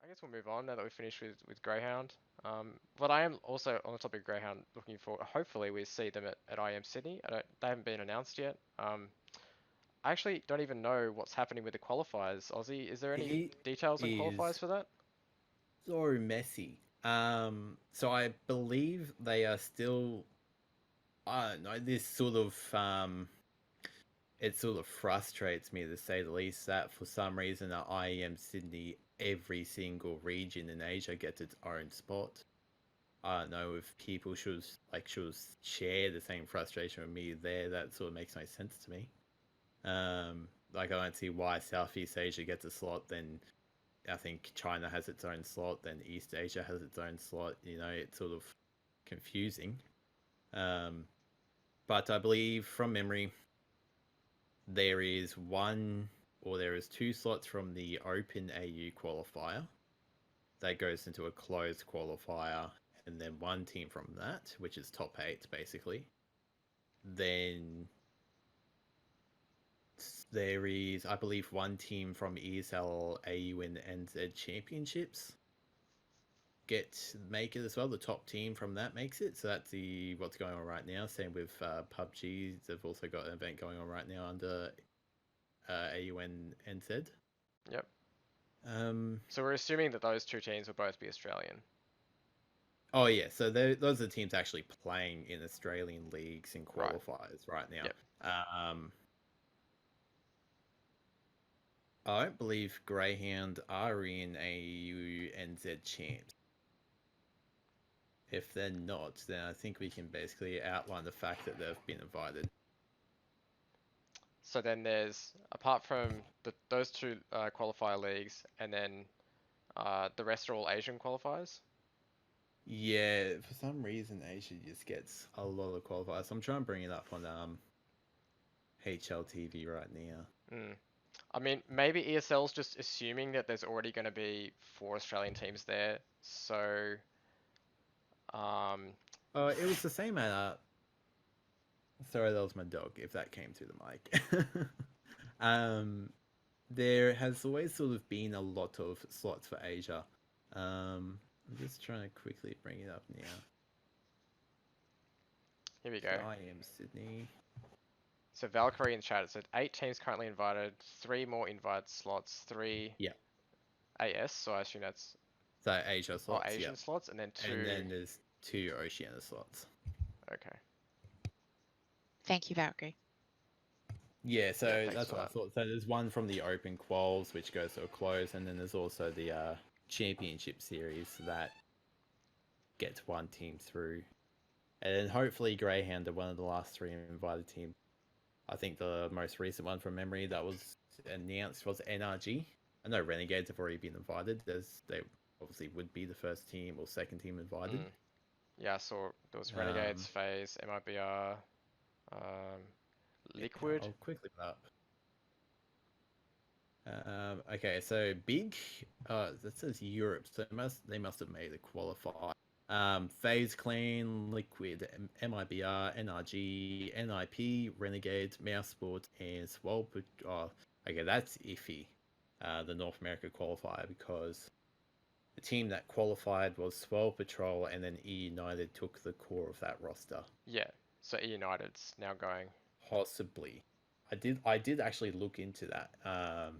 guess we'll move on now that we've finished with Greyhound. But I am also on the topic of Greyhound looking for. Hopefully, we see them at IEM Sydney. They haven't been announced yet. I actually don't even know what's happening with the qualifiers. Aussie, is there any It details on qualifiers is for that? so messy. So I believe they are still. I don't know. This sort of it sort of frustrates me to say the least that for some reason at IEM Sydney, every single region in Asia gets its own spot. I don't know if people should share the same frustration with me there. That sort of makes no sense to me. Like I don't see why Southeast Asia gets a slot, then I think China has its own slot, then East Asia has its own slot. It's sort of confusing. Um, but I believe from memory, there is two slots from the Open AU qualifier that goes into a closed qualifier, and then one team from that, which is top eight basically. Then there is, I believe, one team from ESL, AU, and NZ championships make it as well. The top team from that makes it. So that's what's going on right now. Same with PUBG. They've also got an event going on right now under AU and NZ. Yep. Um, So we're assuming that those two teams will both be Australian. oh yeah, so those are the teams actually playing in Australian leagues and Right. qualifiers right now. Yep. I don't believe Greyhound are in AU NZ champs. If they're not, then I think we can basically outline the fact that they've been invited. So then there's, apart from those two qualifier leagues, and then the rest are all Asian qualifiers. Yeah, for some reason Asia just gets a lot of qualifiers. I'm trying to bring it up on HLTV right now. Mm. I mean, maybe ESL's just assuming that there's already going to be 4 Australian teams there. So, um, It was the same at sorry, that was my dog. If that came through the mic, um, there has always sort of been a lot of slots for Asia. I'm just trying to quickly bring it up now. here we So go. I am Sydney. So Valkyrie in chat said 8 teams currently invited, 3 more invited slots, 3 Yeah. AS. So I assume that's So Asia slots. Asian Yeah. slots, and then And 2. then there's 2 Oceania slots. Okay. Thank you, Valkyrie. Yeah, so Yeah, thanks that's for what I that. thought. So there's one from the Open Quals, which goes to a close, and then there's also the Championship Series that gets one team through. And then hopefully Greyhound are one of the last 3 invited teams. I think the most recent one from memory that was announced was NRG. I know Renegades have already been invited. They obviously would be the first team or second team invited. Yeah, I saw there was Renegades, FaZe, MIBR, Liquid. I'll quickly put up. Okay, so big. That says Europe, so they must have made a qualifier. FaZe Clan, Liquid, MIBR, NRG, NIP, Renegades, Mouse Sports, and Swole. Oh, okay, that's iffy. The North America qualifier, because the team that qualified was Swole Patrol, and then E United took the core of that roster. Yeah, so E United's now going. Possibly, I did actually look into that.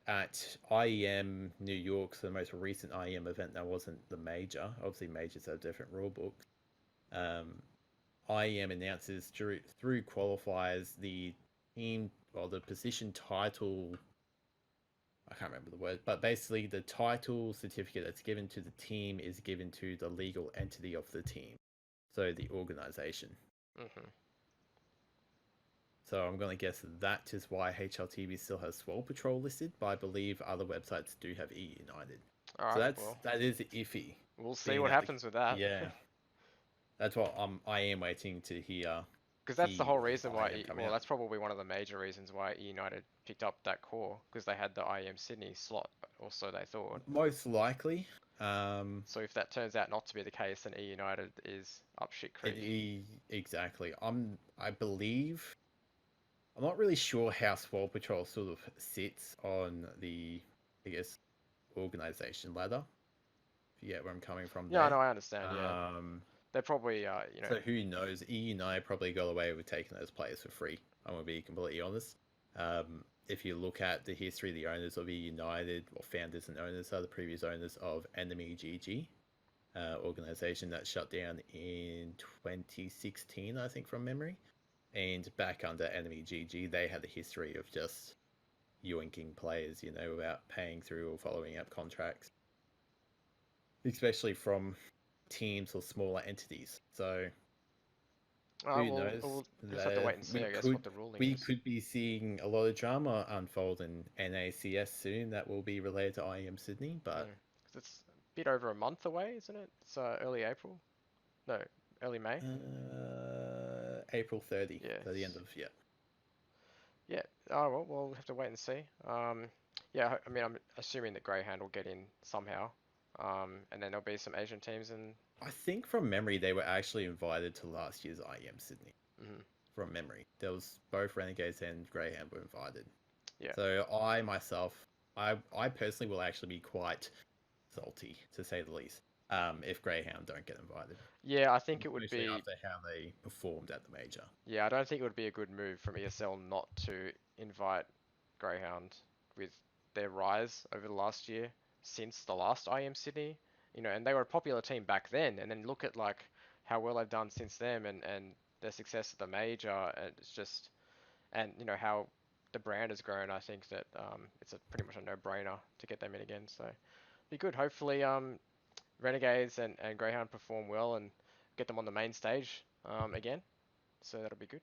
At IEM New York, so the most recent IEM event that wasn't the major. Obviously, majors have different rule books. IEM announces through qualifiers the team or the position title. I can't remember the word, but basically the title certificate that's given to the team is given to the legal entity of the team, so the organization. So I'm going to guess that is why HLTV still has Swole Patrol listed, but I believe other websites do have E United. Alright, So well, that is iffy. we'll see what happens with that. Yeah, that's what I am waiting to hear. Because that's the whole reason why, IEM come well, out. that's probably one of the major reasons why E United picked up that core, because they had the IEM Sydney slot, or so they thought. Most likely. So if that turns out not to be the case, then E United is up shit creek. Exactly. I believe. I'm not really sure how Swole Patrol sort of sits on the, I guess, organization ladder. If you get where I'm coming from Yeah, I there. know, I understand. Yeah, they're probably So who knows? EU9 probably got away with taking those players for free. I'm gonna be completely honest. If you look at the history, the owners of EU United, or founders and owners, are the previous owners of Enemy GG, organization that shut down in 2016, I think, from memory. And back under Enemy GG, they had a history of just yoinking players, without paying through or following up contracts, especially from teams or smaller entities. So who well, knows? we'll just have to wait and see, I guess, what the ruling We is. could be seeing a lot of drama unfold in NACS soon that will be related to IEM Sydney, but 'Cause it's a bit over a month away, isn't it? It's early April. No, early May. April 30, Yeah. so the end of Yeah. Oh well, we'll have to wait and see. Yeah. I mean, I'm assuming that Greyhound will get in somehow. And then there'll be some Asian teams and. I think from memory they were actually invited to last year's IEM Sydney. Mhm. From memory, there was both Renegades and Greyhound were invited. Yeah. So I personally will actually be quite salty, to say the least, if Greyhound don't get invited. Yeah, I think it would Especially be. after how they performed at the major. Yeah, I don't think it would be a good move from ESL not to invite Greyhound with their rise over the last year since the last IEM Sydney. And they were a popular team back then, and then look at like how well they've done since then, and their success at the major, and it's just, and how the brand has grown. I think that it's pretty much a no-brainer to get them in again. So be good. Hopefully, Renegades and Greyhound perform well and get them on the main stage again. So that'll be good.